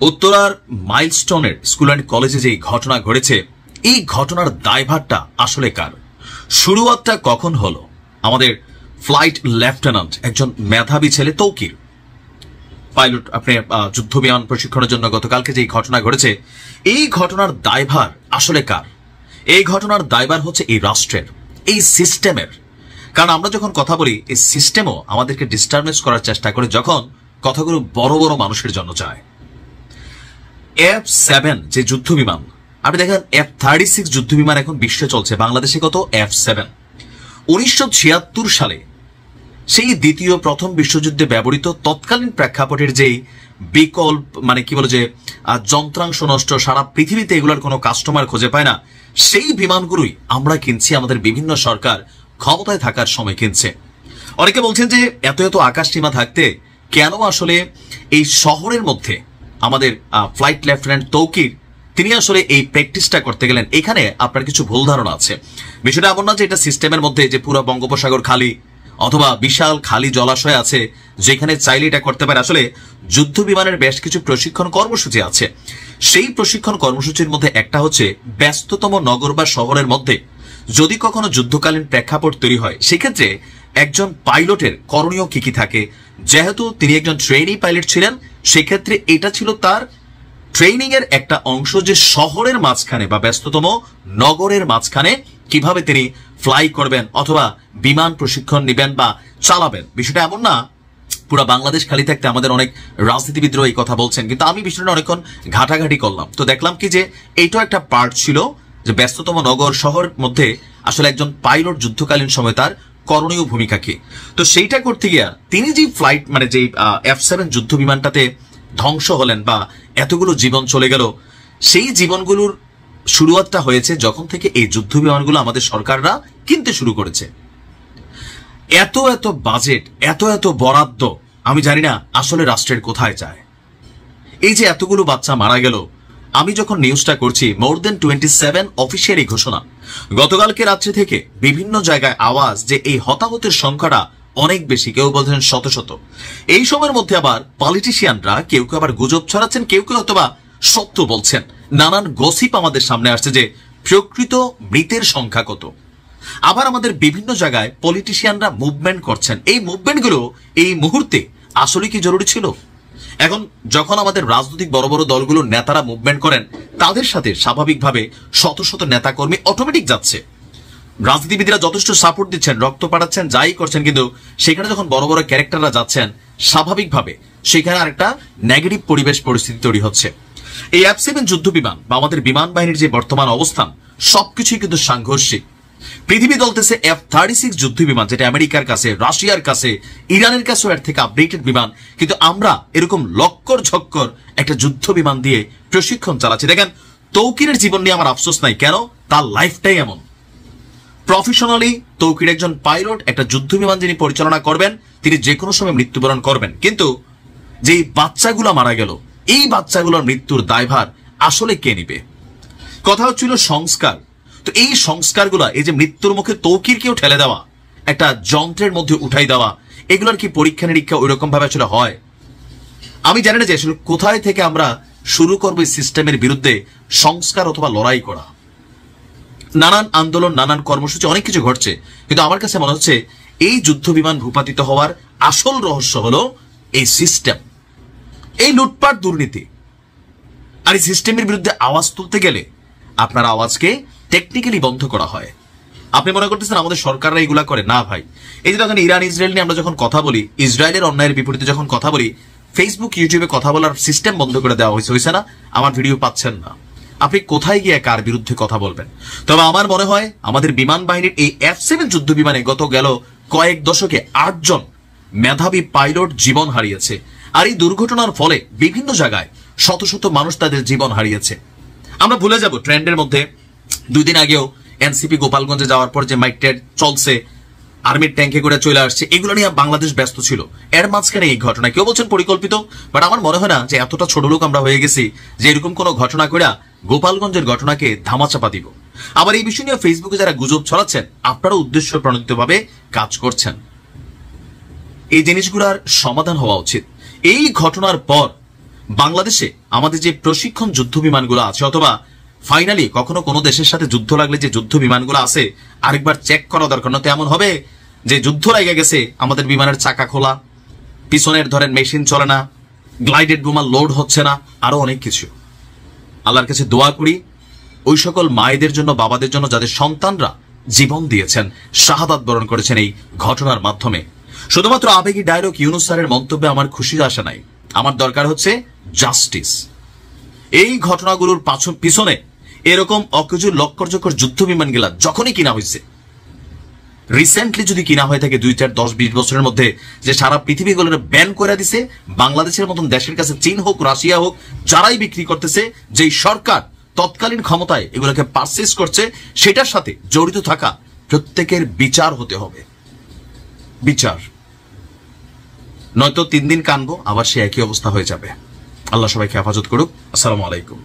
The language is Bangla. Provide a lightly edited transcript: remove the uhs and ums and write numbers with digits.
উত্তরার মাইলস্টোনের স্কুল অ্যান্ড কলেজে যে ঘটনা ঘটেছে, এই ঘটনার দায়ভারটা আসলে কার? শুরুয়াতটা কখন হলো? আমাদের ফ্লাইট লেফটেন্যান্ট, একজন মেধাবী ছেলে তৌকির, পাইলট, আপনি যুদ্ধ বিমান প্রশিক্ষণের জন্য গতকালকে যে ঘটনা ঘটেছে, এই ঘটনার দায়ভার আসলে কার? এই ঘটনার দায়ভার হচ্ছে এই রাষ্ট্রের, এই সিস্টেমের। কারণ আমরা যখন কথা বলি, এই সিস্টেমও আমাদেরকে ডিস্টার্বেন্স করার চেষ্টা করে যখন কথাগুলো বড় বড় মানুষের জন্য যায়। F-7 যে যুদ্ধ বিমান, আপনি দেখেন F-36 যুদ্ধ বিমান এখন বিশ্বে চলছে, বাংলাদেশে কত? F-7। 1976 সালে সেই প্রথম বিশ্বযুদ্ধে ব্যবহৃত তৎকালীন প্রেক্ষাপটের যেই বিকল্প, মানে কি বলে, যে যন্ত্রাংশ নষ্ট, সারা পৃথিবীতে এগুলোর কোনো কাস্টমার খুঁজে পায় না, সেই বিমানগুলোই আমরা কিনছি, আমাদের বিভিন্ন সরকার ক্ষমতায় থাকার সময় কিনছে। অনেকে বলছেন যে এত এত আকাশ সীমা থাকতে কেন আসলে এই শহরের মধ্যে আমাদের ফ্লাইট লেফটেন্যান্ট তৌকির তিনি আসলে এই প্র্যাকটিসটা করতে গেলেন। এখানে আপনার কিছু ভুল ধারণা আছে। বিষয়টা এমন না যে এটা সিস্টেমের মধ্যে যে পুরো বঙ্গোপসাগর খালি অথবা বিশাল খালি জলাশয় আছে যেখানে চাইলে এটা করতে পারে। আসলে যুদ্ধ বিমানের বেশ কিছু প্রশিক্ষণ কর্মসূচি আছে। সেই প্রশিক্ষণ কর্মসূচির মধ্যে একটা হচ্ছে ব্যস্ততম নগর বা শহরের মধ্যে যদি কখনো যুদ্ধকালীন প্রেক্ষাপট তৈরি হয়, সেক্ষেত্রে একজন পাইলটের করণীয় কি কি থাকে। যেহেতু তিনি একজন ট্রেনি পাইলট ছিলেন, সেক্ষেত্রে এটা ছিল তার ট্রেনিং এর একটা অংশ যে শহরের মাঝখানে বা ব্যস্ততম নগরের মাঝখানে কিভাবে তিনি ফ্লাই করবেন অথবা বিমান প্রশিক্ষণ নেবেন বা চালাবেন। বিষয়টা এমন না পুরো বাংলাদেশ খালি থাকতে আমাদের অনেক রাজনীতিবিদরা এই কথা বলছেন, কিন্তু আমি বিষয়টা অনেকক্ষণ ঘাটাঘাটি করলাম, তো দেখলাম কি যে এইটাও একটা পার্ট ছিল যে ব্যস্ততম নগর শহর মধ্যে আসলে একজন পাইলট যুদ্ধকালীন সময় তার করণীয় ভূমিকা কি। তো সেইটা করতে গিয়া তিনি যে ফ্লাইট, মানে যে F-7 যুদ্ধ বিমানটাতে ধ্বংস হলেন বা এতগুলো জীবন চলে গেল, সেই জীবনগুলোর শুরুয়াতটা হয়েছে যখন থেকে এই যুদ্ধ বিমানগুলো আমাদের সরকাররা কিনতে শুরু করেছে। এত এত বাজেট, এত এত বরাদ্দ, আমি জানি না আসলে রাষ্ট্রের কোথায় যায়। এই যে এতগুলো বাচ্চা মারা গেল, আমি যখন নিউজটা করছি, মোর দেন 27 অফিসিয়ালি ঘোষণা। গতকালকে রাত্রি থেকে বিভিন্ন জায়গায় আওয়াজ যে এই হতাহতের সংখ্যাটা অনেক বেশি, কেউ বলছেন শত শত। এই সময়ের মধ্যে আবার পলিটিশিয়ানরা কেউ কেউ আবার গুজব ছড়াচ্ছেন, কেউ কেউ অথবা সত্য বলছেন। নানান গসিপ আমাদের সামনে আসছে যে প্রকৃত মৃতের সংখ্যা কত। আবার আমাদের বিভিন্ন জায়গায় পলিটিশিয়ানরা মুভমেন্ট করছেন। এই মুভমেন্টগুলো এই মুহূর্তে আসলে কি জরুরি ছিল? এখন যখন আমাদের রাজনৈতিক বড় বড় দলগুলোর নেতারা মুভমেন্ট করেন, তাদের সাথে স্বাভাবিকভাবে শত শত নেতাকর্মী অটোমেটিক যাচ্ছে। রাজনীতিবিদরা যথেষ্ট সাপোর্ট দিচ্ছেন, রক্ত পাঠাচ্ছেন, যাই করছেন, কিন্তু সেখানে যখন বড় বড় ক্যারেক্টাররা যাচ্ছেন, স্বাভাবিকভাবে সেখানে আরেকটা নেগেটিভ পরিবেশ পরিস্থিতি তৈরি হচ্ছে। এই F-7 যুদ্ধ বিমান বা আমাদের বিমান বাহিনীর যে বর্তমান অবস্থান, সবকিছুই কিন্তু সাংঘর্ষিক। পৃথিবী বলতেছে F-36 যুদ্ধ বিমান, যেটা আমেরিকার কাছে, রাশিয়ার কাছে, ইরানের কাছেও এর থেকে আপডেটেড বিমান, কিন্তু আমরা এরকম লক্কর ঝক্কর একটা যুদ্ধ বিমান দিয়ে প্রশিক্ষণ চালাচ্ছি। দেখেন, তৌকিরের জীবন নিয়ে আমার আফসোস নাই, কেন? তার লাইফটাই এমন। প্রফেশনালি তৌকির একজন পাইলট, একটা যুদ্ধ বিমান যিনি পরিচালনা করবেন, তিনি যে কোনো সময় মৃত্যুবরণ করবেন, কিন্তু যে বাচ্চাগুলো মারা গেল, এই বাচ্চাগুলোর মৃত্যুর দায়ভার আসলে কে নিবে? কথা হচ্ছিল সংস্কার। তো এই সংস্কারগুলা, এই যে মৃত্যুর মুখে তৌকিরকেও ঠেলে দেওয়া, একটা যন্ত্রের মধ্যে উঠাই দেওয়া, এগুলোর কি পরীক্ষা নিরীক্ষা ওই রকম ভাবে আসলে হয়? আমি জানি না যে আসলে কোথায় থেকে আমরা শুরু করবো এই সিস্টেমের বিরুদ্ধে সংস্কার অথবা লড়াই করা। নানান আন্দোলন, নানান কর্মসূচি, অনেক কিছু ঘটছে, কিন্তু আমার কাছে মনে হচ্ছে এই যুদ্ধ বিমান ভূপাতিত হওয়ার আসল রহস্য হলো এই সিস্টেম, এই লুটপাট, দুর্নীতি। আর এই সিস্টেমের বিরুদ্ধে আওয়াজ তুলতে গেলে আপনার আওয়াজকে টেকনিক্যালি বন্ধ করা হয়। আপনি মনে করতেছেন আমাদের সরকাররা এগুলা করে? না ভাই। এই যে দেখেন, ইরান ইসরায়েল নিয়ে আমরা যখন কথা বলি, ইসরায়েলের অন্যায়ের বিপরীতে যখন কথা বলি, ফেসবুক ইউটিউবে কথা বলার সিস্টেম বন্ধ করে দেওয়া হয়েছে না? আমার ভিডিও পাচ্ছেন না, আপনি কোথায় গিয়ে কার বিরুদ্ধে কথা বলবেন? তবে আমার মনে হয় আমাদের বিমান বাহিনীর এই F-7 যুদ্ধ বিমানে গত গেল কয়েক দশকে 8 জন মেধাবী পাইলট জীবন হারিয়েছে। আর এই দুর্ঘটনার ফলে বিভিন্ন জায়গায় শত শত মানুষ তাদের জীবন হারিয়েছে। আমরা ভুলে যাব ট্রেন্ডের মধ্যে 2 দিন আগেও এনসিপি গোপালগঞ্জে যাওয়ার পর যে মাইক ট্রেড চলছে, আর্মির ট্যাঙ্কে করে চলে আসছে, এগুলো নিয়ে বাংলাদেশ ব্যস্ত ছিল। এর মাঝখানে এই ঘটনা, কেউ বলছেন পরিকল্পিত, বাট আমার মনে হয় না যে এতটা ছোট লোক আমরা হয়ে গেছি যে এরকম কোন ঘটনা করে গোপালগঞ্জের ঘটনাকে ধামাচাপা দিব। আবার এই বিষয় নিয়ে ফেসবুকে যারা গুজব ছড়াচ্ছেন, আপনারা উদ্দেশ্য প্রণোদিতভাবে কাজ করছেন। এই জিনিসগুলোর সমাধান হওয়া উচিত। এই ঘটনার পর বাংলাদেশে আমাদের যে প্রশিক্ষণ যুদ্ধ বিমানগুলো আছে, অথবা ফাইনালি কখনো কোনো দেশের সাথে যুদ্ধ লাগলে যে যুদ্ধ বিমানগুলো আছে আরেকবার চেক করা দরকার। না তো এমন হবে যে যুদ্ধ লেগে গেছে, আমাদের বিমানের চাকা খোলা, পিছনের ধরেন মেশিন চলে না, গ্লাইডেড বোমা লোড হচ্ছে না, আরো অনেক কিছু। আল্লাহর কাছে দোয়া করি ওই সকল মায়েদের জন্য, বাবাদের জন্য যাদের সন্তানরা জীবন দিয়েছেন, শাহাদাত বরণ করেছেন এই ঘটনার মাধ্যমে। শুধুমাত্র আবেগী ডায়লগ ইউনূস স্যারের মন্তব্যে আমার খুশি আসা নাই, আমার দরকার হচ্ছে জাস্টিস। এই ঘটনাগুলোর পিছনে এরকম অকেজো লক্করজকর যুদ্ধ বিমানগুলা যখনই কিনা হয়েছে, রিসেন্টলি যদি কিনা হয়ে থাকে 2, 4, 10, 20 বছরের মধ্যে, যে সারা পৃথিবীগুলোর ব্যান করে দিছে, বাংলাদেশের মতন দেশের কাছে চীন হোক, রাশিয়া হোক, যারাই বিক্রি করতেছে, যেই সরকার তৎকালীন ক্ষমতায় এগুলোকে পারচেজ করছে, সেটার সাথে জড়িত থাকা প্রত্যেকের বিচার হতে হবে, বিচার। নয়তো 3 দিন কানবো, আবার সে একই অবস্থা হয়ে যাবে। আল্লাহ সবাইকে হেফাজত করুক। আসসালামু আলাইকুম।